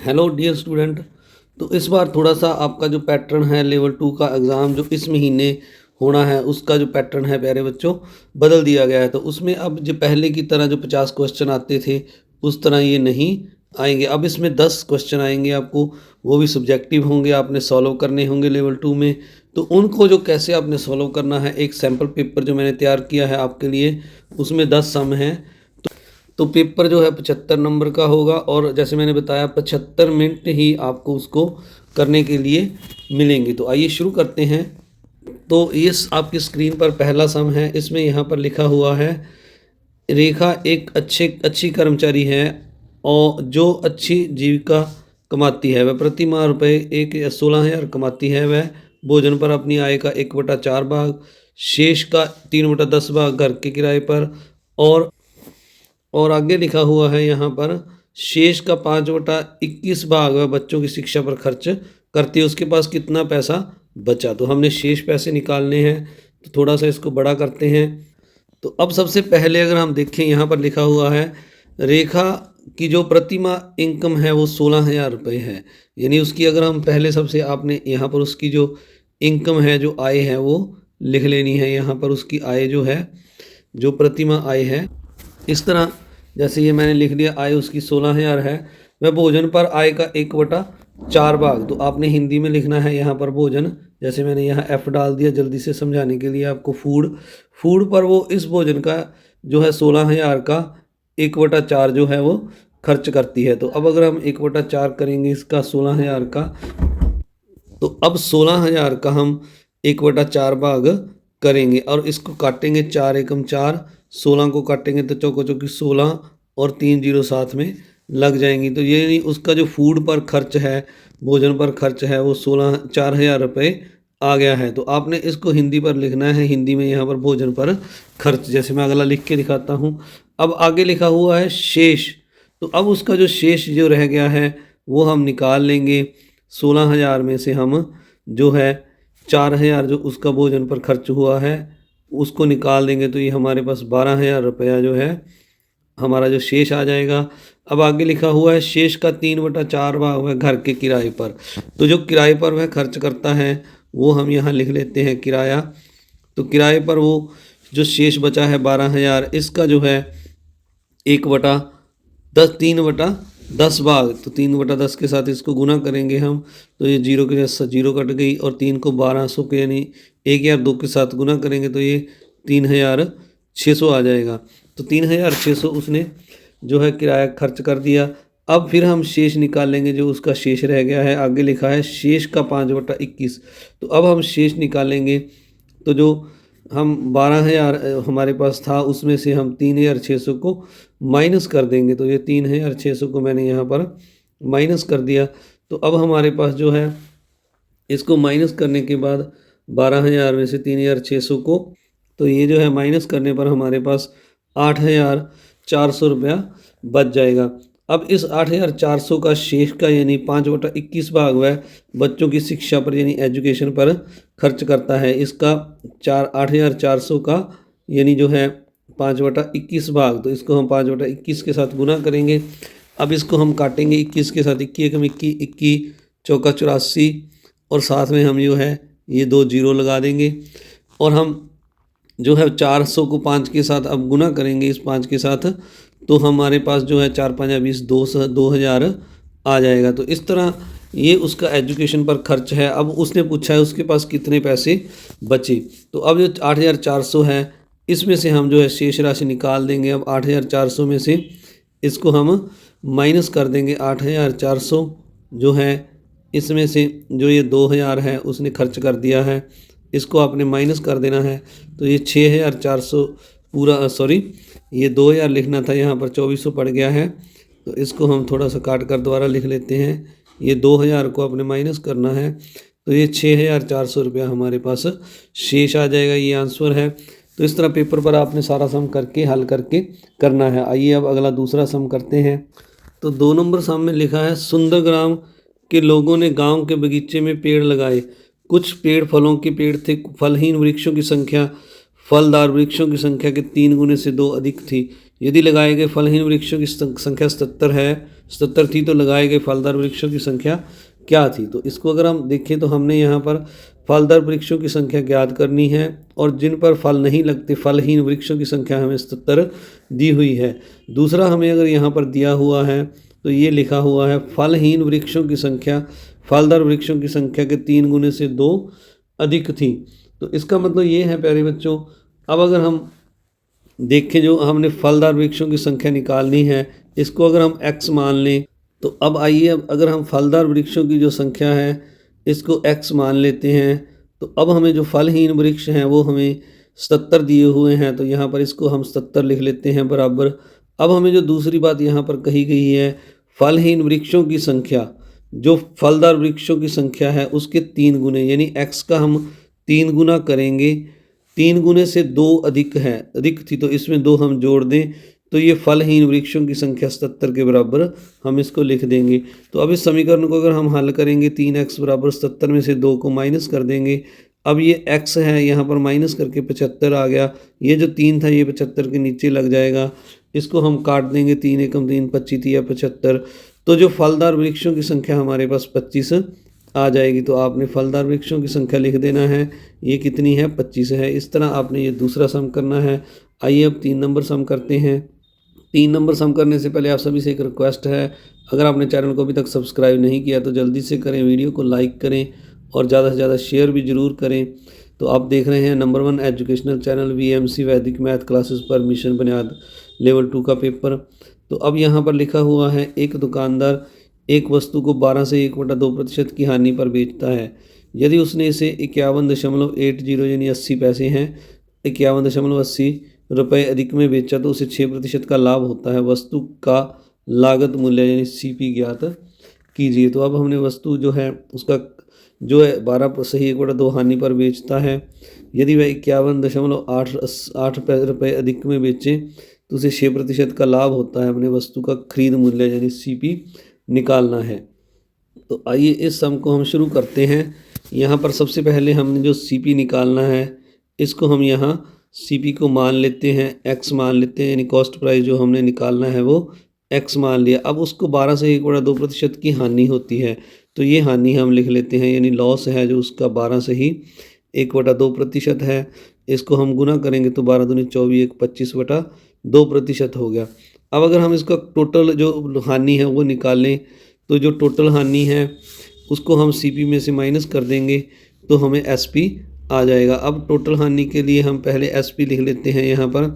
Hello dear student. तो इस बार थोड़ा सा आपका जो पैटर्न है लेवल 2 का एग्ज़ाम जो इस महीने होना है उसका जो पैटर्न है प्यारे बच्चों बदल दिया गया है। तो उसमें अब जो पहले की तरह जो 50 क्वेश्चन आते थे उस तरह ये नहीं आएंगे। अब इसमें 10 क्वेश्चन आएंगे आपको, वो भी सब्जेक्टिव होंगे, आपने सॉल्व करने होंगे लेवल 2 में। तो उनको जो कैसे आपने सॉल्व करना है, एक सैम्पल पेपर जो मैंने तैयार किया है आपके लिए, उसमें 10 सम हैं। तो पेपर जो है 75 नंबर का होगा और जैसे मैंने बताया 75 मिनट ही आपको उसको करने के लिए मिलेंगे। तो आइए शुरू करते हैं। तो ये आपकी स्क्रीन पर पहला सम है। इसमें यहाँ पर लिखा हुआ है, रेखा एक अच्छी कर्मचारी है और जो अच्छी जीविका कमाती है। वह प्रति माह रुपये 16,000 कमाती है। वह भोजन पर अपनी आय का 1/4 भाग, शेष का 3/10 भाग घर के किराए पर और आगे लिखा हुआ है यहाँ पर, शेष का 5/21 भाग वह बच्चों की शिक्षा पर खर्च करती है। उसके पास कितना पैसा बचा। तो हमने शेष पैसे निकालने हैं, तो थोड़ा सा इसको बड़ा करते हैं। तो अब सबसे पहले अगर हम देखें, यहाँ पर लिखा हुआ है रेखा की जो प्रति माह इनकम है वो 16,000 रुपये है। यानी उसकी अगर हम पहले सबसे आपने यहाँ पर उसकी जो इनकम है, जो आय है, वो लिख लेनी है। यहाँ पर उसकी आय जो है, जो प्रति माह आय है, इस तरह जैसे ये मैंने लिख दिया, आय उसकी 16,000 है। वह भोजन पर आय का 1/4 भाग, तो आपने हिंदी में लिखना है यहाँ पर भोजन। जैसे मैंने यहाँ एफ डाल दिया जल्दी से समझाने के लिए आपको। फूड पर वो इस भोजन का जो है 16,000 का 1/4 जो है वो खर्च करती है। तो अब अगर हम 1/4 करेंगे इसका 16,000 का, तो अब 16,000 का हम 1/4 भाग करेंगे और इसको काटेंगे 4 एकम 4, 16 को काटेंगे तो चौको चौकी 16 और 3 जीरो साथ में लग जाएंगी। तो ये नहीं, उसका जो फूड पर खर्च है, भोजन पर खर्च है, वो 4,000 रुपये आ गया है। तो आपने इसको हिंदी पर लिखना है, हिंदी में यहाँ पर भोजन पर खर्च। जैसे मैं अगला लिख के दिखाता हूँ। अब आगे लिखा हुआ है शेष। तो अब उसका जो शेष जो रह गया है वो हम निकाल लेंगे। 16,000 में से हम जो है 4,000 जो उसका भोजन पर खर्च हुआ है उसको निकाल देंगे, तो ये हमारे पास 12,000 रुपया जो है हमारा जो शेष आ जाएगा। अब आगे लिखा हुआ है शेष का 3/4 भाग है घर के किराए पर। तो जो किराए पर वह खर्च करता है वो हम यहाँ लिख लेते हैं किराया। तो किराए पर वो जो शेष बचा है 12,000, इसका जो है 3/10 भाग, तो 3/10 के साथ इसको गुना करेंगे हम, तो ये जीरो के साथ जीरो कट गई और 3 को 1200 के यानी 1,002 के साथ गुना करेंगे तो ये 3,600 आ जाएगा। तो 3,600 उसने जो है किराया खर्च कर दिया। अब फिर हम शेष निकालेंगे, जो उसका शेष रह गया है। आगे लिखा है शेष का 5/21। तो अब हम शेष निकालेंगे, तो जो हम 12,000 हमारे पास था उसमें से हम 3,600 को माइनस कर देंगे। तो ये 3,600 को मैंने यहाँ पर माइनस कर दिया। तो अब हमारे पास जो है, इसको माइनस करने के बाद 12,000 में से 3,600 को, तो ये जो है माइनस करने पर हमारे पास 8,400 रुपया बच जाएगा। अब इस 8,400 का शेष का यानी 5/21 भाग वह बच्चों की शिक्षा पर यानी एजुकेशन पर खर्च करता है। इसका 8,400 का यानी जो है 5/21 भाग, तो इसको हम 5/21 के साथ गुना करेंगे। अब इसको हम काटेंगे 21 के साथ, 21 एकम 21, 21 चौका 84 और साथ में हम जो है ये 2 जीरो लगा देंगे और हम जो है 400 को 5 के साथ अब गुना करेंगे इस 5 के साथ, तो हमारे पास जो है 4 5 20 2,000 आ जाएगा। तो इस तरह ये उसका एजुकेशन पर खर्च है। अब उसने पूछा है उसके पास कितने पैसे बचे। तो अब जो 8,400 है इसमें से हम जो है शेष राशि निकाल देंगे। अब 8,400 में से इसको हम माइनस कर देंगे। 8,400 जो है इसमें से जो ये 2,000 है उसने खर्च कर दिया है, इसको आपने माइनस कर देना है। तो ये 6,400 पूरा, सॉरी ये 2,000 लिखना था, यहाँ पर 2,400 पड़ गया है। तो इसको हम थोड़ा सा काट कर दोबारा लिख लेते हैं। ये 2,000 को आपने माइनस करना है, तो ये 6,400 रुपया हमारे पास शेष आ जाएगा। ये आंसर है। तो इस तरह पेपर पर आपने सारा सम करके हल करके करना है। आइए अब अगला दूसरा सम करते हैं। तो 2 नंबर सम में लिखा है, सुंदरग्राम के लोगों ने गांव के बगीचे में पेड़ लगाए। कुछ पेड़ फलों के पेड़ थे। फलहीन वृक्षों की संख्या फलदार वृक्षों की संख्या के 3 गुने से 2 अधिक थी। यदि लगाए गए फलहीन वृक्षों की संख्या 77 थी तो लगाए गए फलदार वृक्षों की संख्या क्या थी। तो इसको अगर हम देखें तो हमने यहाँ पर फलदार वृक्षों की संख्या ज्ञात करनी है और जिन पर फल नहीं लगते फलहीन वृक्षों की संख्या हमें 77 दी हुई है। दूसरा हमें अगर यहाँ पर दिया हुआ है तो ये लिखा हुआ है फलहीन वृक्षों की संख्या फलदार वृक्षों की संख्या के 3 गुने से 2 अधिक थी। तो इसका मतलब ये है प्यारे बच्चों, अब अगर हम देखें जो हमने फलदार वृक्षों की संख्या निकालनी है, इसको अगर हम x मान लें तो अब आइए अब अगर हम फलदार वृक्षों की जो संख्या है इसको x मान लेते हैं तो अब हमें जो फलहीन वृक्ष हैं वो हमें 77 दिए हुए हैं, तो यहाँ पर इसको हम 77 लिख लेते हैं बराबर। अब हमें जो दूसरी बात यहाँ पर कही गई है फलहीन वृक्षों की संख्या, जो फलदार वृक्षों की संख्या है उसके 3 गुने, यानी x का हम 3 गुना करेंगे, 3 गुने से 2 अधिक थी तो इसमें 2 हम जोड़ दें तो ये फलहीन वृक्षों की संख्या 77 के बराबर हम इसको लिख देंगे। तो अब इस समीकरण को अगर हम हल करेंगे 3x बराबर 77 में से 2 को माइनस कर देंगे। अब ये x है यहाँ पर माइनस करके 75 आ गया, ये जो 3 था ये 75 के नीचे लग जाएगा, इसको हम काट देंगे 3 एकम 3 25 या 75, तो जो फलदार वृक्षों की संख्या हमारे पास 25 आ जाएगी। तो आपने फलदार वृक्षों की संख्या लिख देना है, ये कितनी है 25 है। इस तरह आपने ये दूसरा सम करना है। आइए अब 3 नंबर सम करते हैं। 3 नंबर सम करने से पहले आप सभी से एक रिक्वेस्ट है, अगर आपने चैनल को अभी तक सब्सक्राइब नहीं किया तो जल्दी से करें, वीडियो को लाइक करें और ज़्यादा से ज़्यादा शेयर भी ज़रूर करें। तो आप देख रहे हैं नंबर 1 एजुकेशनल चैनल VMC वैदिक मैथ क्लासेस पर मिशन बुनियाद लेवल 2 का पेपर। तो अब यहाँ पर लिखा हुआ है एक दुकानदार एक वस्तु को 12 से 1/2% की हानि पर बेचता है। यदि उसने इसे 51.80 यानी 80 पैसे हैं 51.80 रुपये अधिक में बेचा तो उसे 6% का लाभ होता है। वस्तु का लागत मूल्य यानी CP ज्ञात कीजिए। तो अब हमने वस्तु जो है उसका जो है 12 सही 1/2 हानि पर बेचता है, यदि वह 51.8 रुपये अधिक में बेचे तो उसे 6% का लाभ होता है। हमने वस्तु का खरीद मूल्य यानी CP निकालना है। तो आइए इस सम को हम शुरू करते हैं। यहाँ पर सबसे पहले हमने जो CP निकालना है इसको हम यहाँ CP को मान लेते हैं, x मान लेते हैं, यानी कॉस्ट प्राइस जो हमने निकालना है वो x मान लिया। अब उसको 12 से 1/2% की हानि होती है तो ये हानि हम लिख लेते हैं, यानी लॉस है जो उसका 12 से ही 1/2% है। इसको हम गुना करेंगे तो 12 दूनी 24 25/2% हो गया। अब अगर हम इसका टोटल जो हानि है वो निकालें तो जो टोटल हानि है उसको हम CP में से माइनस कर देंगे तो हमें SP आ जाएगा। अब टोटल हानि के लिए हम पहले SP लिख लेते हैं यहाँ पर।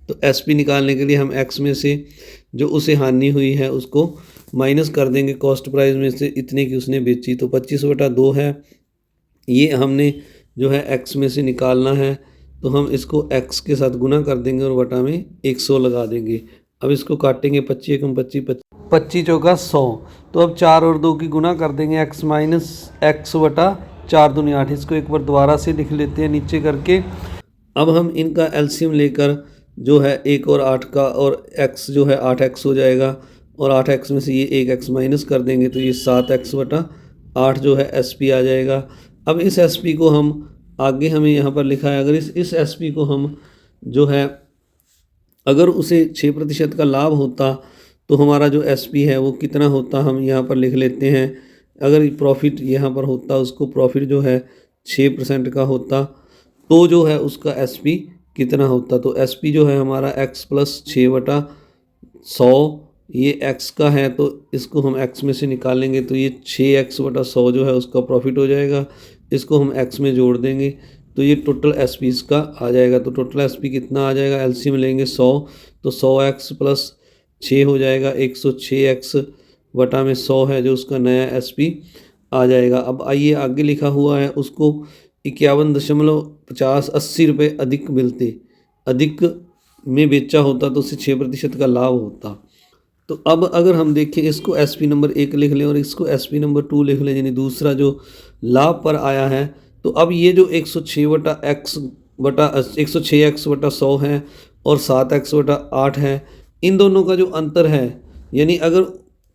तो SP निकालने के लिए हम x में से जो उसे हानि हुई है उसको माइनस कर देंगे कॉस्ट प्राइस में से इतने की उसने बेची, तो 25/2 है, ये हमने जो है x में से निकालना है। तो हम इसको x के साथ गुना कर देंगे और बटा में 100 लगा देंगे। अब इसको काटेंगे 25 एकम 25 25 चौका 100, तो अब 4 और 2 की गुना कर देंगे x माइनस x बटा 4 दूनी 8। इसको एक बार दोबारा से लिख लेते हैं नीचे करके। अब हम इनका एलसीएम लेकर जो है 1 और 8 का और x जो है 8x हो जाएगा और 8x में से ये 1x माइनस कर देंगे तो ये 7x बटा 8 जो है SP आ जाएगा। अब इस SP को हम आगे हमें यहाँ पर लिखा है, अगर इस SP को हम जो है अगर उसे 6% का लाभ होता तो हमारा जो SP है वो कितना होता हम यहाँ पर लिख लेते हैं। अगर प्रॉफिट यहाँ पर होता उसको प्रॉफिट जो है 6% का होता तो जो है उसका SP कितना होता। तो SP जो है हमारा x + 6/100, ये x का है तो इसको हम x में से निकालेंगे तो ये 6x/100 जो है उसका प्रॉफिट हो जाएगा। इसको हम x में जोड़ देंगे तो ये टोटल SP इसका आ जाएगा। तो टोटल SP कितना आ जाएगा, एलसीएम लेंगे 100 तो 100x + 6 हो जाएगा, 106x बटा में 100 है जो उसका नया SP आ जाएगा। अब आइए आगे लिखा हुआ है उसको 51.50 रुपये अधिक मिलते, अधिक में बेचा होता तो उसे 6% का लाभ होता। तो अब अगर हम देखें इसको SP नंबर 1 लिख लें और इसको SP नंबर 2 लिख लें, यानी दूसरा जो लाभ पर आया है। तो अब ये जो 106x/100 है और 7x/8 है, इन दोनों का जो अंतर है, यानी अगर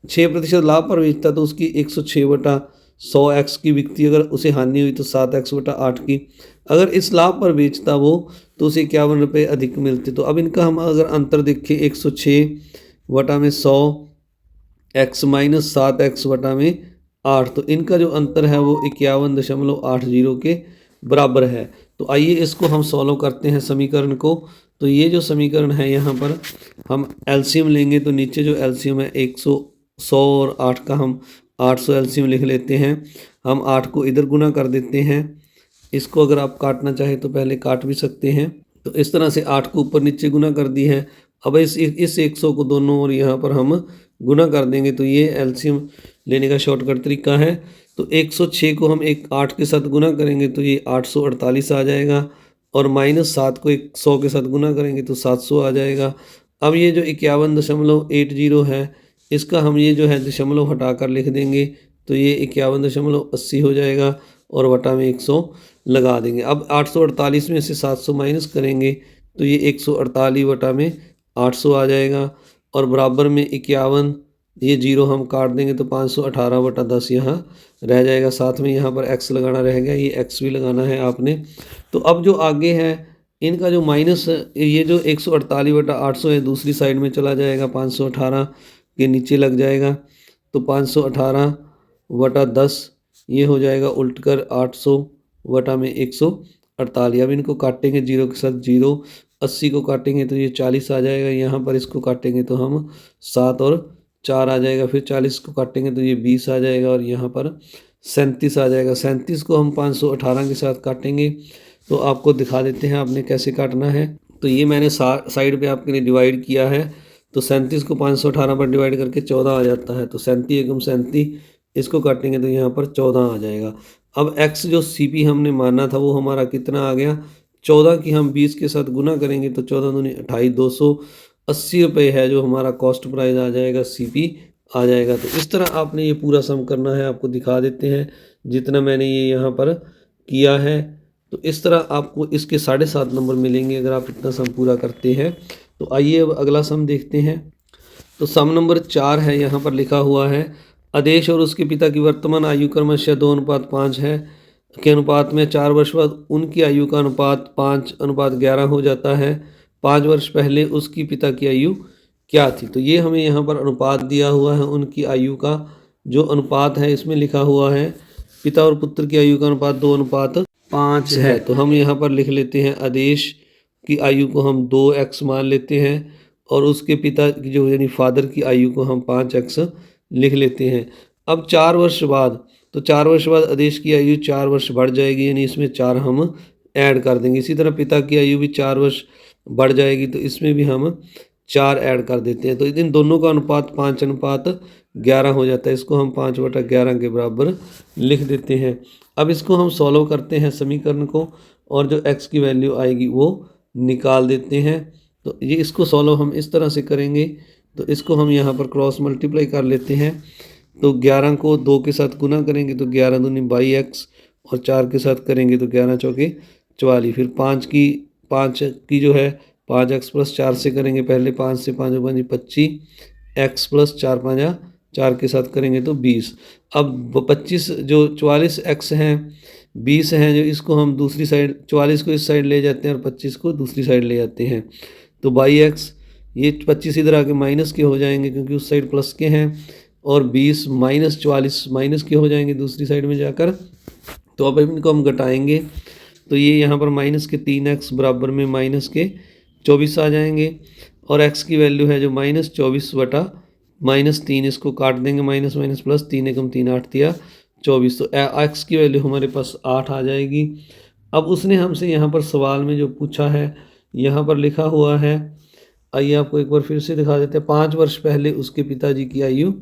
6% लाभ पर बेचता तो उसकी 106/100 100x की बिकती, अगर उसे हानि हुई तो 7x/8 की। अगर इस लाभ पर बेचता वो तो उसे 51 रुपये अधिक मिलते। तो अब इनका हम अगर अंतर देखें 106/100 x माइनस 7x/8, तो इनका जो अंतर है वो 51.80 के बराबर है। तो आइए इसको हम सॉल्व करते हैं समीकरण को। तो ये जो समीकरण है यहाँ पर हम एलसीएम लेंगे, तो नीचे जो एलसीएम है 100 और 8 का हम 800 एलसीएम लिख लेते हैं। हम 8 को इधर गुना कर देते हैं। इसको अगर आप काटना चाहें तो पहले काट भी सकते हैं। तो इस तरह से 8 को ऊपर नीचे गुना कर दी है। अब इस 100 को दोनों और यहाँ पर हम गुना कर देंगे, तो ये एलसीएम लेने का शॉर्टकट तरीका है। तो 106 को हम 8 के साथ गुना करेंगे तो ये 848 आ जाएगा, और माइनस 7 को 100 के साथ गुना करेंगे तो 700 आ जाएगा। अब ये जो 51.80 है, इसका हम ये जो है दशमलव हटा कर लिख देंगे, तो ये 51.80 हो जाएगा और वटा में 100 लगा देंगे। अब 848 में से 700 माइनस करेंगे तो ये 148 वटा में 800 आ जाएगा, और बराबर में 51, ये जीरो हम काट देंगे तो 518/10 यहाँ रह जाएगा। साथ में यहाँ पर x लगाना रह गया, ये x भी लगाना है आपने। तो अब जो आगे है इनका जो माइनस, ये जो 148/800 है दूसरी साइड में चला जाएगा, 518 के नीचे लग जाएगा, तो 518/10 ये हो जाएगा उल्ट कर 800 वटा में 148। अब इनको काटेंगे जीरो के साथ जीरो, 80 को काटेंगे तो ये 40 आ जाएगा। यहाँ पर इसको काटेंगे तो हम 7 और 4 आ जाएगा, फिर 40 को काटेंगे तो ये 20 आ जाएगा, और यहाँ पर 37 आ जाएगा। 37 को हम 518 के साथ काटेंगे, तो आपको दिखा देते हैं आपने कैसे काटना है। तो ये मैंने साइड पे आपके लिए डिवाइड किया है, तो 37 को 518 पर डिवाइड करके 14 आ जाता है, तो 37 एकम 37, इसको काटेंगे तो यहाँ पर 14 आ जाएगा। अब x जो CP हमने माना था वो हमारा कितना आ गया, 14 की हम 20 के साथ गुना करेंगे तो 14 दूनी 28, 280 रुपये है जो हमारा कॉस्ट प्राइस आ जाएगा, CP आ जाएगा। तो इस तरह आपने ये पूरा सम करना है, आपको दिखा देते हैं जितना मैंने ये यहाँ पर किया है। तो इस तरह आपको इसके 7.5 नंबर मिलेंगे अगर आप इतना सम पूरा करते हैं। तो आइए अब अगला सम देखते हैं। तो सम नंबर 4 है, यहाँ पर लिखा हुआ है आदेश और उसके पिता की वर्तमान आयु क्रमशः 2:5 है के अनुपात में 4 वर्ष बाद उनकी आयु का अनुपात 5:11 हो जाता है। 5 वर्ष पहले उसकी पिता की आयु क्या थी। तो ये हमें यहाँ पर अनुपात दिया हुआ है उनकी आयु का। जो अनुपात है इसमें लिखा हुआ है पिता और पुत्र की आयु का अनुपात 2:5 है। तो हम यहाँ पर लिख लेते हैं आदेश की आयु को हम 2x मान लेते हैं, और उसके पिता की जो यानी फादर की आयु को हम 5x लिख लेते हैं। अब 4 वर्ष बाद, तो 4 वर्ष बाद आदेश की आयु 4 वर्ष बढ़ जाएगी, यानी इसमें 4 हम ऐड कर देंगे। इसी तरह पिता की आयु भी 4 वर्ष बढ़ जाएगी, तो इसमें भी हम 4 ऐड कर देते हैं। तो इन दोनों का अनुपात 5:11 हो जाता है। इसको हम 5/11 के बराबर लिख देते हैं। अब इसको हम सॉल्व करते हैं समीकरण को, और जो x की वैल्यू आएगी वो निकाल देते हैं। तो ये इसको सॉल्व हम इस तरह से करेंगे, तो इसको हम यहाँ पर क्रॉस मल्टीप्लाई कर लेते हैं। तो 11 को 2 के साथ गुना करेंगे तो 11 दूनी 22x, और 4 के साथ करेंगे तो 11 चौके 44। फिर 5 की जो है 5x + 4 से करेंगे, पहले 5 से 5 5 25, x + 4 5 4 के साथ करेंगे तो 20। अब 25 जो 44x हैं 20 हैं, जो इसको हम दूसरी साइड 44 को इस साइड ले जाते हैं और 25 को दूसरी साइड ले जाते हैं। तो 22x, ये 25 इधर आके माइनस के हो जाएंगे क्योंकि उस साइड प्लस के हैं, और 20 माइनस 44 माइनस के हो जाएंगे दूसरी साइड में जाकर। तो अब इनको हम घटाएंगे, तो ये यहाँ पर माइनस के 3x बराबर में माइनस के 24 आ जाएंगे, और x की वैल्यू है जो -24 बटा -3, इसको काट देंगे, माइनस माइनस प्लस, 3 एकम 3 8 दिया 24। तो x की वैल्यू हमारे पास 8 आ जाएगी। अब उसने हमसे यहाँ पर सवाल में जो पूछा है यहाँ पर लिखा हुआ है, आइए आपको एक बार फिर से दिखा देते हैं। 5 वर्ष पहले उसके पिताजी की आयु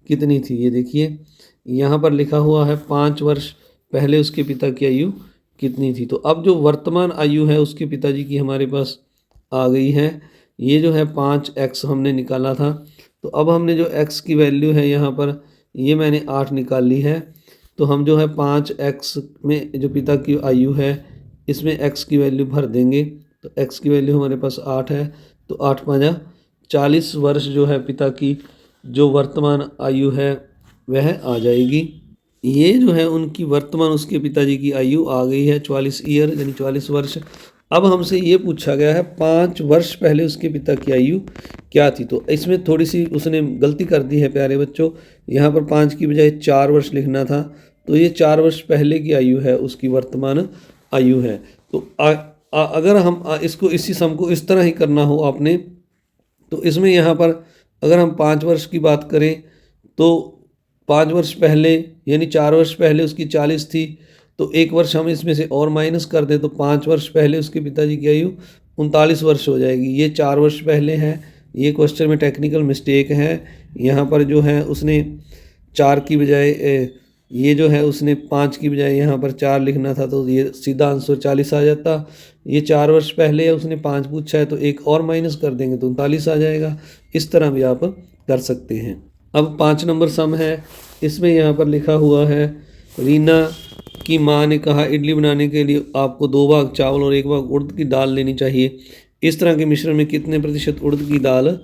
कितनी थी। ये देखिए यहाँ पर लिखा हुआ है 5 वर्ष पहले उसके पिता की आयु कितनी थी। तो अब जो वर्तमान आयु है उसके पिताजी की हमारे पास आ गई है। ये जो है 5x हमने निकाला था, तो अब हमने जो x की वैल्यू है यहाँ पर ये मैंने 8 निकाल ली है। तो हम जो है 5x में जो पिता की आयु है इसमें x की वैल्यू भर देंगे, तो x की वैल्यू हमारे पास 8 है। तो 8 5 40 वर्ष जो है पिता की जो वर्तमान आयु है वह आ जाएगी। ये जो है उनकी वर्तमान उसके पिताजी की आयु आ गई है 44 ईयर यानी 44 वर्ष। अब हमसे ये पूछा गया है 5 वर्ष पहले उसके पिता की आयु क्या थी। तो इसमें थोड़ी सी उसने गलती कर दी है प्यारे बच्चों, यहाँ पर 5 की बजाय 4 वर्ष लिखना था। तो ये 4 वर्ष पहले की आयु है, उसकी वर्तमान आयु है। तो अगर हम इसको इसी सम को इस तरह ही करना हो आपने, तो इसमें यहाँ पर अगर हम 5 वर्ष की बात करें तो 5 वर्ष पहले यानी 4 वर्ष पहले उसकी 40 थी, तो 1 वर्ष हम इसमें से और माइनस कर दें तो 5 वर्ष पहले उसके पिताजी की आयु 39 वर्ष हो जाएगी। ये 4 वर्ष पहले है, ये क्वेश्चन में टेक्निकल मिस्टेक है। यहाँ पर जो है उसने 4 की बजाय ये जो है उसने 5 की बजाय यहाँ पर 4 लिखना था, तो ये सीधा आंसर 40 आ जाता। ये 4 वर्ष पहले है, उसने 5 पूछा है तो एक और माइनस कर देंगे तो 39 आ जाएगा। इस तरह भी आप कर सकते हैं। अब 5 नंबर सम है, इसमें यहाँ पर लिखा हुआ है रीना की माँ ने कहा इडली बनाने के लिए आपको 2 भाग चावल और 1 भाग उड़द की दाल लेनी चाहिए। इस तरह के मिश्रण में कितने प्रतिशत उड़द की दाल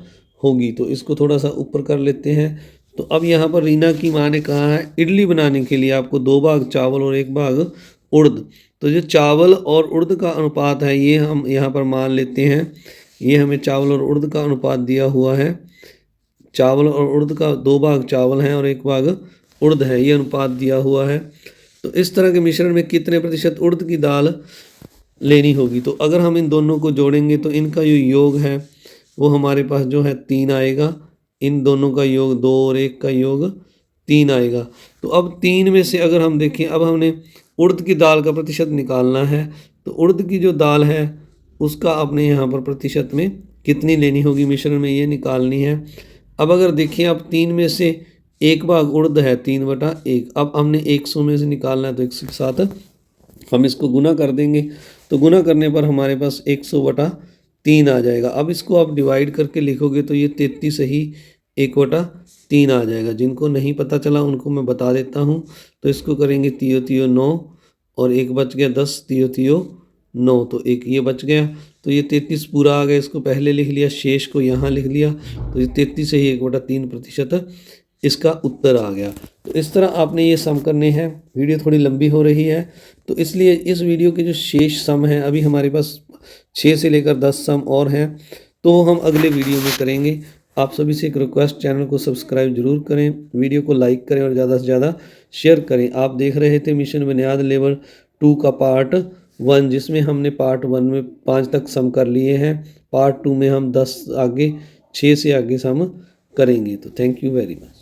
होगी। तो इसको थोड़ा सा ऊपर कर लेते हैं। तो अब यहाँ पर रीना की माँ ने कहा है इडली बनाने के लिए आपको 2 भाग चावल और 1 भाग उड़द। तो जो चावल और उड़द का अनुपात है ये हम यहाँ पर मान लेते हैं, ये हमें चावल और उड़द का अनुपात दिया हुआ है। चावल और उड़द का 2 भाग चावल हैं और 1 भाग उड़द है, ये अनुपात दिया हुआ है। तो इस तरह के मिश्रण में कितने प्रतिशत उड़द की दाल लेनी होगी। तो अगर हम इन दोनों को जोड़ेंगे तो इनका जो योग है वो हमारे पास जो है 3 आएगा। इन दोनों का योग 2 और 1 का योग 3 आएगा। तो अब 3 में से अगर हम देखें, अब हमने उड़द की दाल का प्रतिशत निकालना है। तो उड़द की जो दाल है उसका आपने यहाँ पर प्रतिशत में कितनी लेनी होगी मिश्रण में, ये निकालनी है। अब अगर देखें अब 3 में से 1 भाग उड़द है 3/1, अब हमने 100 में से निकालना है तो 100 के साथ हम इसको गुना कर देंगे। तो गुना करने पर हमारे पास 100/3 आ जाएगा। अब इसको आप डिवाइड करके लिखोगे तो ये 33 ही 1/3 आ जाएगा। जिनको नहीं पता चला उनको मैं बता देता हूँ। तो इसको करेंगे 3 9 और 1 बच गया 10, 3 9, तो 1 ये बच गया। तो ये 33 पूरा आ गया, इसको पहले लिख लिया, शेष को यहाँ लिख लिया। तो ये 33 से ही 1/3% इसका उत्तर आ गया। तो इस तरह आपने ये सम करने हैं। वीडियो थोड़ी लंबी हो रही है तो इसलिए इस वीडियो के जो शेष सम हैं, अभी हमारे पास 6 से लेकर 10 सम और हैं, तो हम अगले वीडियो में करेंगे। आप सभी से एक रिक्वेस्ट, चैनल को सब्सक्राइब जरूर करें, वीडियो को लाइक करें और ज़्यादा से ज़्यादा शेयर करें। आप देख रहे थे मिशन बुनियाद लेवल 2 का पार्ट 1, जिसमें हमने पार्ट 1 में 5 तक सम कर लिए हैं। पार्ट 2 में हम 10 आगे 6 से आगे सम करेंगे। तो थैंक यू वेरी मच।